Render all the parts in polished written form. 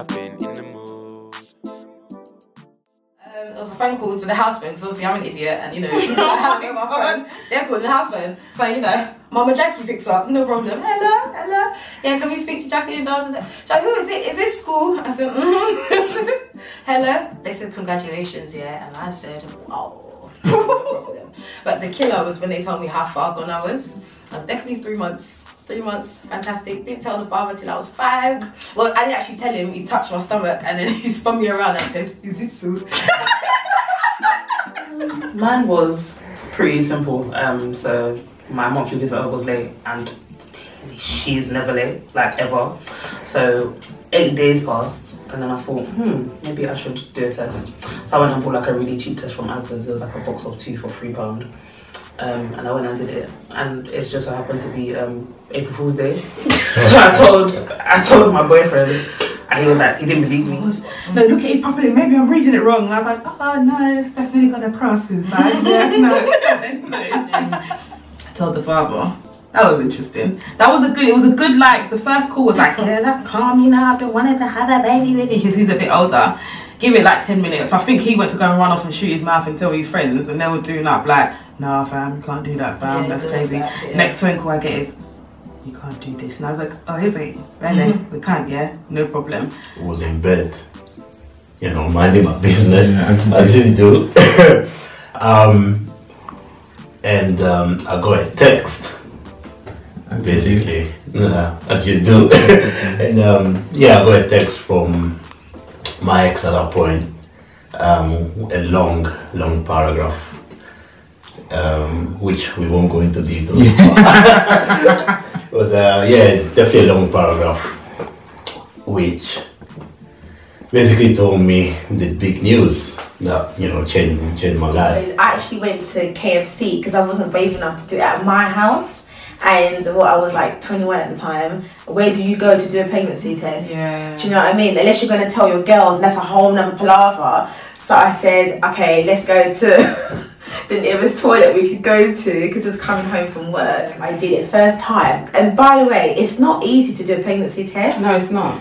I've been in the mood. There was a phone call to the house phone, because obviously I'm an idiot and you know, I have my phone. They're calling the house phone. So, you know, Mama Jackie picks up, no problem. Hello, hello. Yeah, can we speak to Jackie and Dad? She's like, who is it? Is this school? I said, Hello. They said, congratulations, yeah. And I said, wow. But the killer was when they told me how far gone I was. I was definitely 3 months. 3 months, fantastic. Didn't tell the father till I was 5. Well, I didn't actually tell him. He touched my stomach and then he spun me around and said, is it soon? Mine was pretty simple. So my monthly visitor was late and she's never late, like ever. So 8 days passed and then I thought, maybe I should do a test. So I went and bought like a really cheap test from Asda's. It was like a box of 2 for £3. And I went and did it, and it's just so happened to be April Fool's Day. So I told my boyfriend, and he was like, he didn't believe me. No, look at it properly. Maybe I'm reading it wrong. And I was like, oh no, it's definitely got a cross inside. Yeah, no. I told the father. That was interesting. It was a good like. The first call was like, yeah, that's calm. You know, I've been wanting to have a baby with you. He's a bit older. Give it like 10 minutes. I think he went to go and run off and shoot his mouth and tell his friends, and they were doing up like, nah fam, you can't do that fam, that's crazy. Next phone call I get is, you can't do this. And I was like, oh is it? Really? We can't, yeah? No problem. I was in bed, you know, minding my business, as you do. I got a text, basically, as you do. And yeah, I got a text from my ex at that point, a long paragraph, which we won't go into details. It was yeah, definitely a long paragraph, which basically told me the big news that, you know, changed my life. I actually went to KFC because I wasn't brave enough to do it at my house. And I was like 21 at the time. Where do you go to do a pregnancy test? Yeah. Do you know what I mean? Unless you're going to tell your girls, and that's a whole nother palaver. So I said, okay, let's go to the nearest toilet we could go to, because I was coming home from work. I did it first time. And by the way, it's not easy to do a pregnancy test. No, it's not.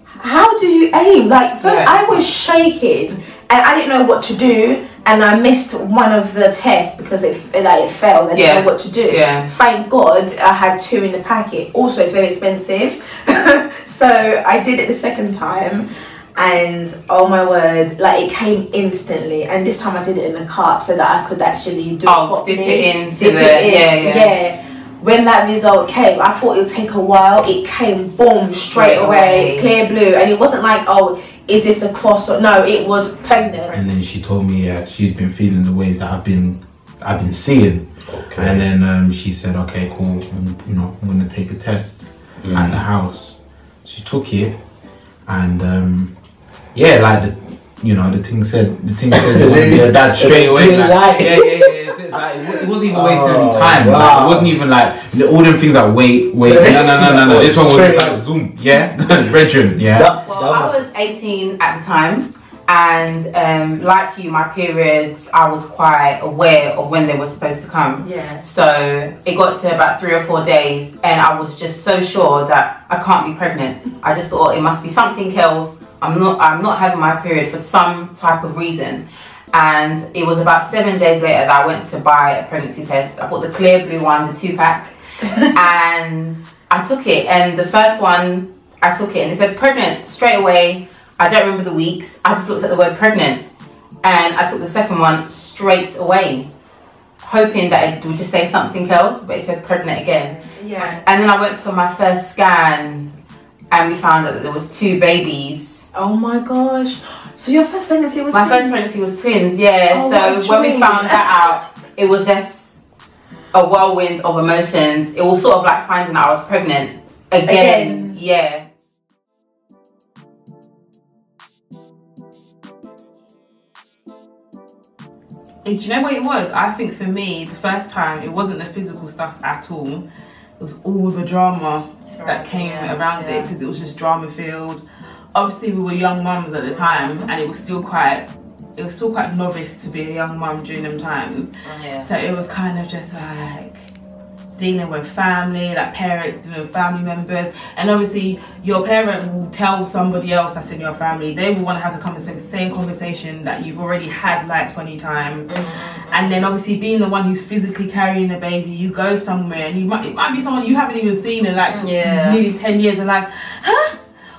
How do you aim? Like, first, I was shaking and I didn't know what to do, and I missed one of the tests because it failed. I didn't know what to do. Yeah. Thank God I had 2 in the packet. Also, it's very expensive. So I did it the second time, and oh my word, like it came instantly. And this time I did it in the cup so that I could actually do it. Dip it into yeah. When that result came, I thought it would take a while. It came, boom, straight away, clear blue. And it wasn't like, oh, is this a cross? Or no, it was pregnant. And then she told me she's been feeling the ways that I've been seeing. Okay. And then she said, okay, cool, you know, I'm gonna take a test at the house. She took it, and yeah, like the thing said they wanted your dad straight away. Like, yeah. Like, it wasn't even wasting any time. Wow. Like, it wasn't even like all them things like wait. No. This one was just like zoom, yeah, brethren, yeah. Well, I was 18 at the time, and like you, my periods, I was quite aware of when they were supposed to come. Yeah. So it got to about 3 or 4 days, and I was just so sure that I can't be pregnant. I just thought it must be something else. I'm not having my period for some type of reason. And it was about 7 days later that I went to buy a pregnancy test. I bought the clear blue one, the 2-pack, and I took it. And the first one, I took it and it said pregnant straight away. I don't remember the weeks. I just looked at the word pregnant, and I took the second one straight away, hoping that it would just say something else, but it said pregnant again. Yeah. And then I went for my first scan, and we found out that there was 2 babies. Oh my gosh. So your first pregnancy was My first pregnancy was twins, yeah. Oh, so when we found that out, it was just a whirlwind of emotions. It was sort of like finding out I was pregnant again. Yeah. And do you know what it was? I think for me, the first time, it wasn't the physical stuff at all. It was all the drama that came around it, because it was just drama filled. Obviously, we were young mums at the time, and it was still quite novice to be a young mum during them times. So it was kind of just like, dealing with family, like parents, family members, and obviously your parent will tell somebody else that's in your family. They will want to have the same conversation that you've already had like 20 times. And then obviously being the one who's physically carrying the baby, you go somewhere and it might be someone you haven't even seen in like nearly 10 years, and like, huh?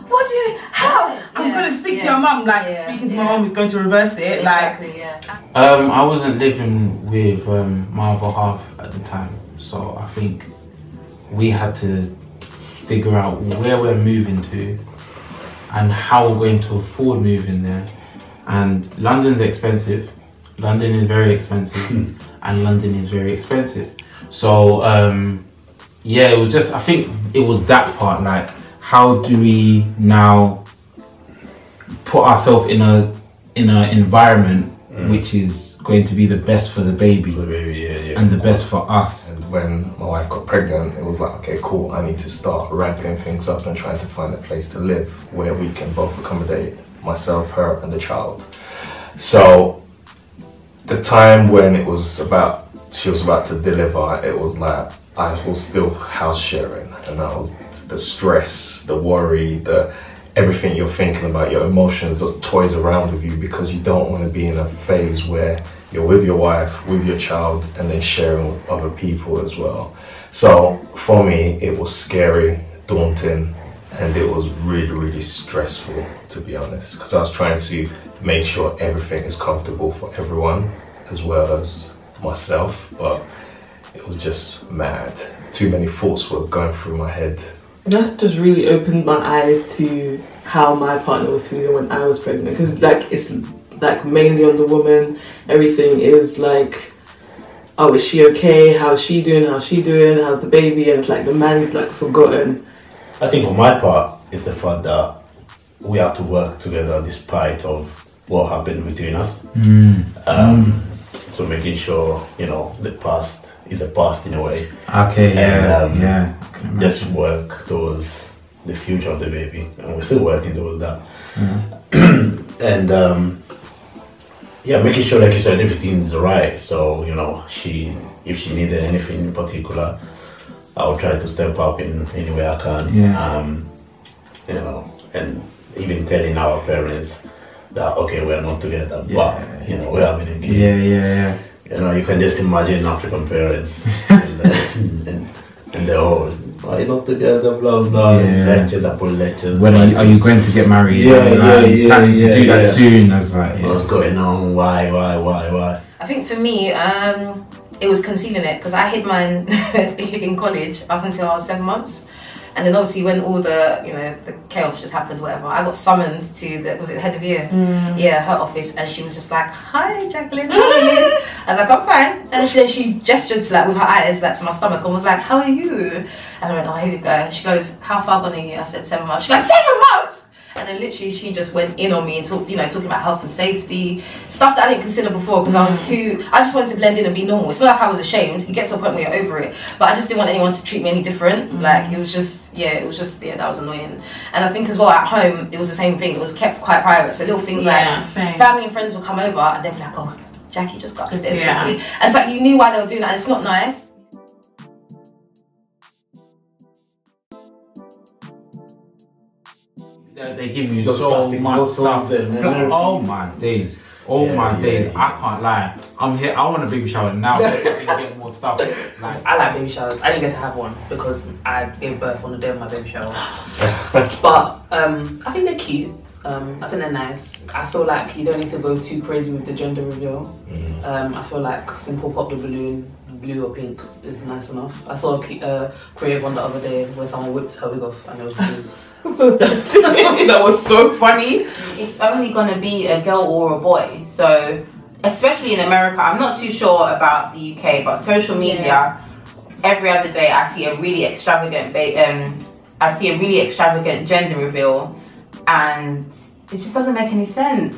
What do you, how? I'm going to speak to your mum, like speaking to my mum is going to reverse it. Exactly, I wasn't living with my other half at the time, so I think we had to figure out where we're moving to and how we're going to afford moving there. And London's expensive. London is very expensive, and London is very expensive. So yeah, it was just, I think it was that part, like, how do we now put ourselves in a environment which is going to be the best for the baby, and the best for us. And when my wife got pregnant, it was like, okay, cool, I need to start ramping things up and trying to find a place to live where we can both accommodate myself, her, and the child. So the time when she was about to deliver, it was like I was still house sharing, and that was the stress, the worry, everything you're thinking about, your emotions just toys around with you, because you don't want to be in a phase where you're with your wife, with your child, and then sharing with other people as well. So for me, it was scary, daunting, and it was really, really stressful, to be honest, because I was trying to make sure everything is comfortable for everyone as well as myself, but it was just mad. Too many thoughts were going through my head. That's just really opened my eyes to how my partner was feeling when I was pregnant, because like it's like mainly on the woman. Everything is like, oh, is she okay? How's she doing? How's the baby? And it's like the man is like forgotten. I think on my part is the fact that we have to work together despite of what happened between us. So making sure, the past is a past in a way. Okay, and, just work towards the future of the baby, and we're still working towards that. And making sure, like you said, everything's right. So if she needed anything in particular, I'll try to step up in any way I can. And even telling our parents that, okay, we're not together, but we're having a kid. You can just imagine African parents and they're all, are you not together, blah blah, lectures upon lectures. When are you going to get married? Planning to do that soon. As like, what's going on? Why? I think for me, it was concealing it, because I hid mine in college up until I was 7 months. And then obviously when all the the chaos just happened, whatever, I got summoned to the head of year, her office, and she was just like, "Hi, Jacqueline, how are you?" I was like, "I'm fine." And then she gestured to with her eyes to my stomach and was like, "How are you?" And I went, "Oh, here we go." She goes, "How far gone are you?" I said, 7 months. She goes, 7 months? And then literally she just went in on me and talking about health and safety, stuff that I didn't consider before, because I just wanted to blend in and be normal. It's not like I was ashamed. You get to a point where you're over it, but I just didn't want anyone to treat me any different. Like it was just that was annoying. And I think as well at home, it was the same thing. It was kept quite private. So little things like family and friends would come over and they'd be like, "Oh, Jackie just got upstairs quickly." And so you knew why they were doing that, and it's not nice. They give you so much stuff. Oh my days. I can't lie. I'm here. I want a baby shower now. I can get more stuff. I like baby showers. I didn't get to have one because I gave birth on the day of my baby shower. But I think they're cute. I think they're nice. I feel like you don't need to go too crazy with the gender reveal. I feel like simple pop the balloon, blue or pink, is nice enough. I saw a creative one the other day where someone whipped her wig off and it was blue. That was so funny. It's only gonna be a girl or a boy, so especially in America, I'm not too sure about the UK, but social media, every other day I see a really extravagant gender reveal, and it just doesn't make any sense.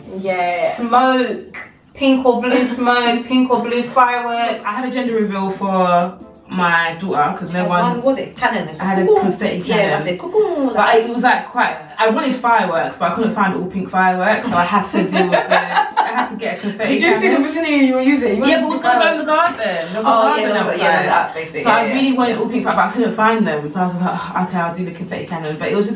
Smoke, pink or blue smoke, pink or blue fireworks. I had a gender reveal for my daughter because no one was it cannon. I had a confetti cannon. Yeah, that's it. But it was like quite. I wanted fireworks, but I couldn't find all pink fireworks, so I had to deal with I had to get a confetti. Did you see the vicinity you were using? Yeah, but it was gonna go in the garden. There was a garden outside. Yeah, that space bit. So I really wanted all pink fireworks, but I couldn't find them. So I was like, oh, okay, I'll do the confetti cannon. But it was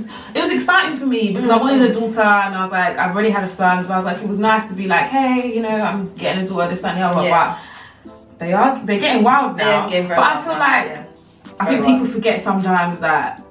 exciting for me because I wanted a daughter, and I was like, I've already had a son, so I was like, it was nice to be like, hey, you know, I'm getting a daughter, this, that, and the other. But they're getting wild now. But I feel like I think people forget sometimes that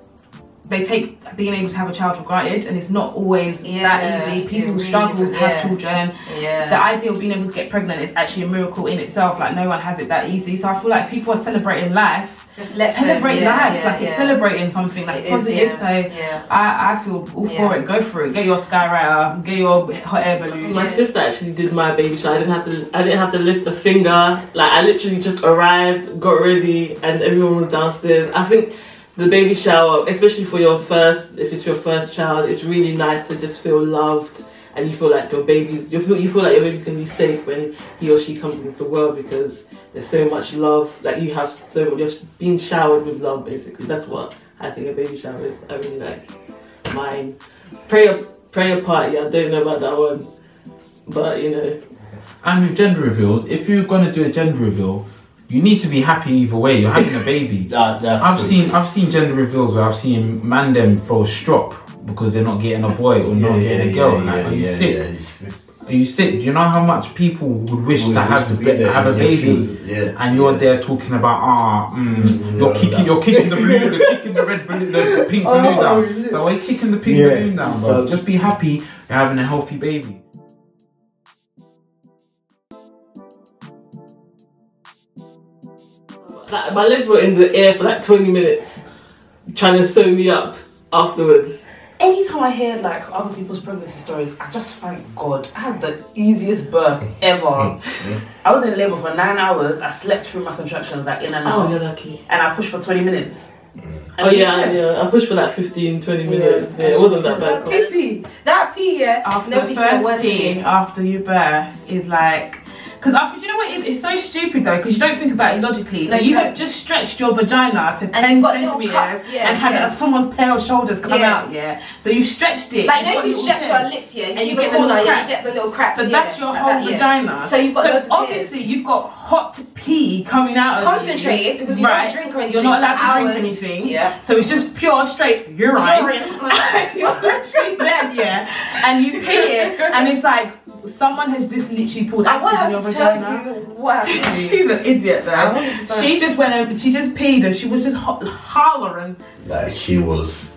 they take being able to have a child for granted, and it's not always that easy. People struggle to have children. The idea of being able to get pregnant is actually a miracle in itself. Like no one has it that easy. So I feel like people are celebrating life. Just let celebrate life. Like it's celebrating something that's positive. So I feel all for it. Go for it. Get your skywriter. Get your hot air balloon. My sister actually did my baby shower. I didn't have to lift a finger. Like I literally just arrived, got ready, and everyone was downstairs. I think the baby shower, especially for if it's your first child, it's really nice to just feel loved, and you feel like you feel like your baby's gonna be safe when he or she comes into the world because there's so much love. Like you're being showered with love. Basically, that's what I think a baby shower is. I really like mine. Prayer party. I don't know about that one, but you know. And with gender reveals, if you're gonna do a gender reveal, you need to be happy either way. You're having a baby. I've seen gender reveals where I've seen man them throw a strop because they're not getting a boy or not getting a girl. Are you sick? Are you sick? Do you know how much people would wish to have a baby, and you're there talking about you're kicking the balloon, you're kicking the red balloon, the pink balloon down. So why are you kicking the pink balloon down, bro? Just be happy you're having a healthy baby. Like, my legs were in the air for like 20 minutes trying to sew me up afterwards. Anytime I hear like other people's pregnancy stories, I just thank God. I had the easiest birth ever. I was in labour for 9 hours. I slept through my contractions like in and out. Oh, you're lucky. And I pushed for 20 minutes. Oh yeah, I pushed for like 15, 20 minutes. Yeah, it wasn't that bad. That pee, after the first pee after you birth is like. Because do you know what it is? It's so stupid though, because you don't think about it logically. Like you have just stretched your vagina to 10 centimeters and had someone's pale shoulders come out, So you stretched it. Like if you stretch your lips, and you get the corner, you get the little cracks. But that's your whole vagina. So you've got loads of obviously you've got hot pee coming out of concentrated because you don't drink or anything. You're not allowed to drink anything. So it's just pure straight urine. And you pee it, and it's like someone has just literally pulled acid in your vagina. What happened? She's an idiot though. She just went over, she just peed and she was just hollering. Like she was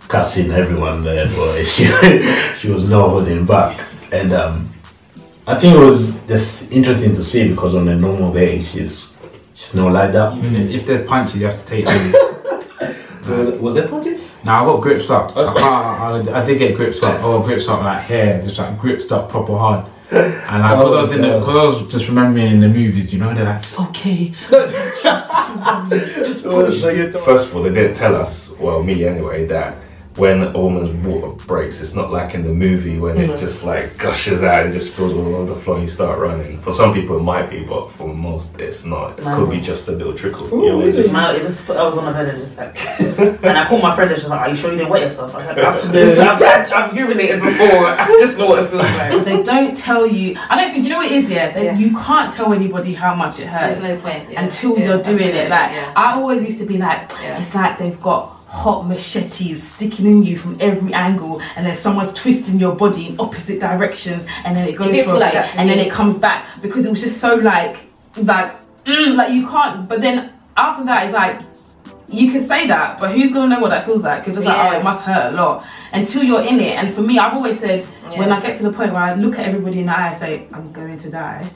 cussing everyone there, boy. She was not holding back. And I think it was just interesting to see because on a normal day she's not like that. Even if there's punches you have to take them. Was there punches? No, I got grips up. I did get grips up. Oh, grips up like hair, just like gripped up proper hard. And like, because I was just remembering in the movies, you know, they're like, it's okay. Just first of all, they didn't tell us, well, me anyway, that when a woman's water breaks, it's not like in the movie when it just like gushes out and just spills all over the floor and you start running. For some people it might be, but for most it's not. It could be just a little trickle. I was on the bed and just like, and I called my friend and she's like, are you sure you didn't wet yourself? I was like, I've urinated before, I just know what it feels like. They don't tell you, I don't think, you know what it is, you can't tell anybody how much it hurts. There's no point. Until you're doing it. Like, I always used to be like, it's like they've got hot machetes sticking in you from every angle, and then someone's twisting your body in opposite directions, and then it goes for a bit, and then it comes back, because it was just so like you can't. But then after that, it's like you can say that, but who's gonna know what that feels like? You're just like, oh, it must hurt a lot until you're in it. And for me, I've always said, when I get to the point where I look at everybody in the eye and say, I'm going to die.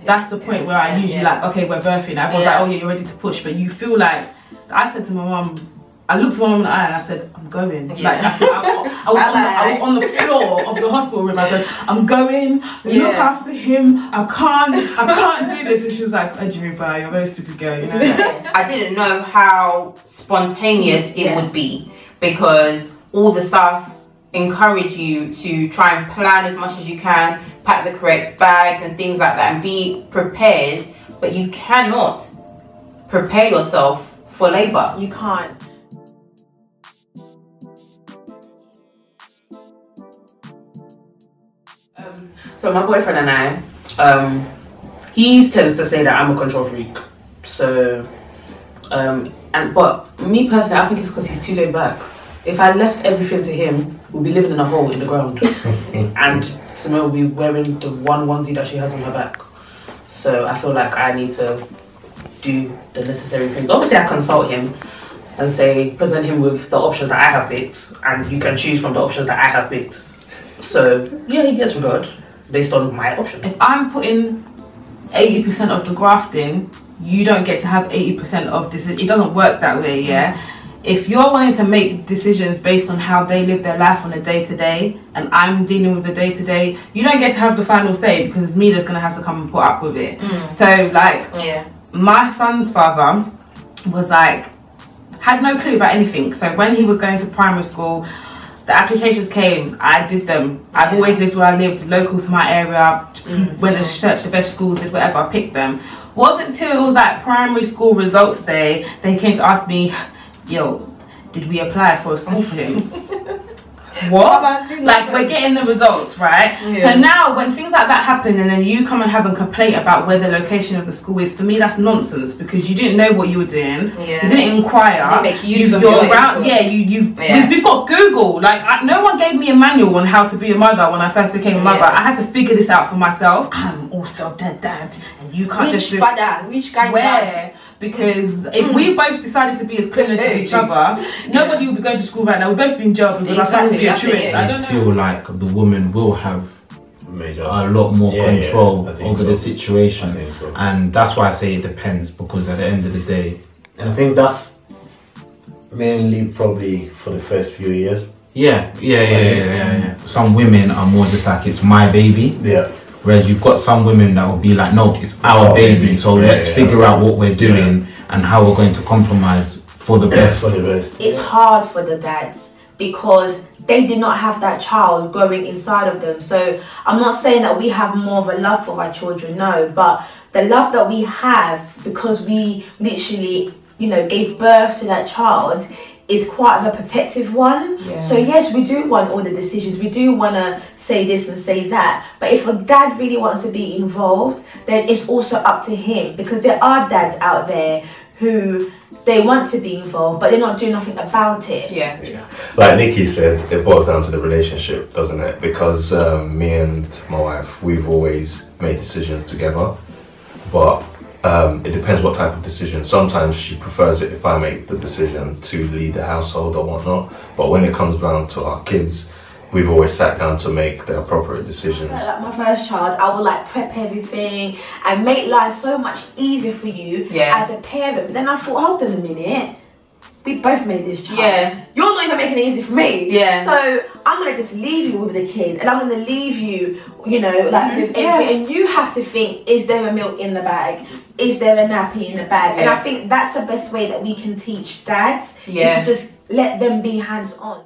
That's the point where I usually like, okay, we're birthing. Everyone's like, oh yeah, you're ready to push, but you feel like. I said to my mum, I looked at my mum in the eye and I said, I'm going. Like, I was on the floor of the hospital room. I said, I'm going, look after him. I can't do this. And she was like, Ajiriba, you're a very stupid girl, you know? I didn't know how spontaneous it would be, because all the staff encourage you to try and plan as much as you can, pack the correct bags and things like that, and be prepared, but you cannot prepare yourself for labour. You can't. So my boyfriend and I, he tends to say that I'm a control freak. So, but me personally, I think it's because he's too laid back. If I left everything to him, we'll be living in a hole in the ground, and Samira will be wearing the one onesie that she has on her back. So I feel like I need to do the necessary things. Obviously, I consult him and say, present him with the options that I have picked, and you can choose from the options that I have picked. So yeah, he gets regard based on my option. If I'm putting 80% of the grafting, you don't get to have 80% of this. It doesn't work that way, yeah? If you're wanting to make decisions based on how they live their life on a day-to-day, and I'm dealing with the day-to-day, you don't get to have the final say, because it's me that's going to have to come and put up with it. So, like, my son's father was like, had no clue about anything. So when he was going to primary school, the applications came, I did them. I've always lived where I lived, local to my area, went and searched the best schools, did whatever, I picked them. Wasn't until that primary school results day, they came to ask me, yo, did we apply for a school for him? What? Like, we're getting the results, right? So now when things like that happen and then you come and have a complaint about where the location of the school is, for me that's nonsense, because you didn't know what you were doing. You didn't inquire. You didn't make use of your we've got Google. Like, no one gave me a manual on how to be a mother when I first became a mother. I had to figure this out for myself. I'm also a dad, and you can't just father, which kind where? Because if we both decided to be as clueless as each other, nobody would be going to school right now. We'd both be in jail because our son would be a truant. I don't feel like the woman will have a lot more control over the situation. And that's why I say it depends, because at the end of the day, and I think that's mainly probably for the first few years. Yeah. Some women are more just like, it's my baby. Whereas you've got some women that will be like, no, it's our baby, so let's figure out what we're doing and how we're going to compromise for the best. It's hard for the dads because they did not have that child growing inside of them. So I'm not saying that we have more of a love for our children, no, but the love that we have because we literally, you know, gave birth to that child is quite of a protective one. So yes, we do want all the decisions, we do want to say this and say that, but if a dad really wants to be involved, then it's also up to him, because there are dads out there who they want to be involved but they're not doing nothing about it. Like Nikki said, it boils down to the relationship, doesn't it? Because me and my wife, we've always made decisions together, but it depends what type of decision. Sometimes she prefers it if I make the decision to lead the household or whatnot, but when it comes down to our kids, we've always sat down to make the appropriate decisions. Like my first child, I would like prep everything and make life so much easier for you as a parent. But then I thought, hold on a minute, we both made this child. You're not even making it easy for me. So I'm gonna just leave you with the kid, and I'm gonna leave you, you know, like with everything. And you have to think: is there a milk in the bag? Is there a nappy in the bag? And I think that's the best way that we can teach dads is to just let them be hands on.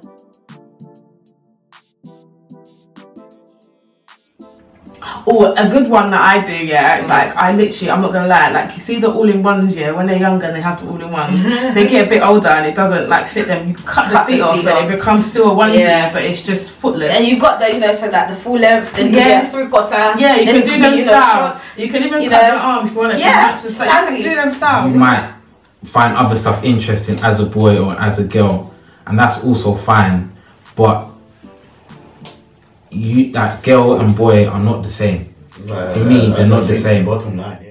Oh, a good one that I do, like I literally, I'm not gonna lie, like you see the all-in-ones, when they're younger and they have the all-in-ones, they get a bit older and it doesn't like fit them, you cut the feet off and it becomes still a onesie, but it's just footless. And you've got the, you know, so like the full length, then you get a three-quarter. You can do them style. You can even cut the arm if you want it to match the style. You can do them style. You might find other stuff interesting as a boy or as a girl, and that's also fine, but that girl and boy are not the same. For me, they're not the same. Bottom line.